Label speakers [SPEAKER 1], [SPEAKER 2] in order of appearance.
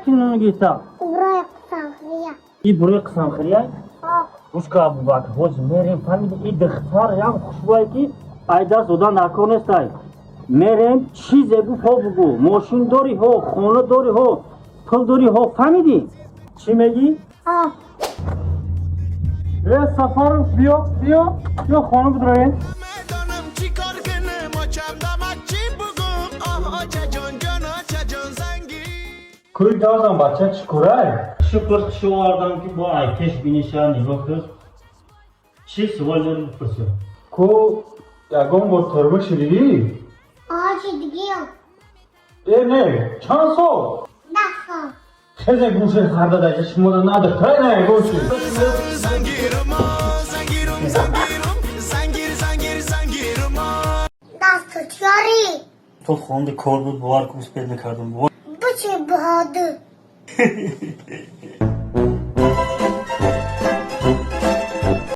[SPEAKER 1] kinini giysa?
[SPEAKER 2] Buraya kısaltıyor.
[SPEAKER 1] İyi buraya kısan kırıya.
[SPEAKER 2] Ha.
[SPEAKER 1] Uşka Abu Bakr, hoş Meryem familya iyi dıhtar ya kuşvay ki aydas odan akonestay. Meryem çize bu fobu, moşun dori ho, khona dori ho, pul dori ho famidi. Çimegi?
[SPEAKER 2] Ha.
[SPEAKER 1] Ve Safarov diyor, yok khona budroye. Kuy dağdan bahçe çıkuray. Şıpır şu oradan ki bu ay keş binişani bakır. Çi sıvaları fırsın. Ku ya gombo torba şiriri.
[SPEAKER 2] Ağaç gidiyor.
[SPEAKER 1] Ne? Çanso.
[SPEAKER 2] Nasıl?
[SPEAKER 1] Teze guşe harda da şımona nadı. Kray ne guşe.
[SPEAKER 2] Nasıl tutuyor?
[SPEAKER 3] तो फोन दे खोल बुआर को उस पे दिखा दूँ
[SPEAKER 2] Bu şey buhadı.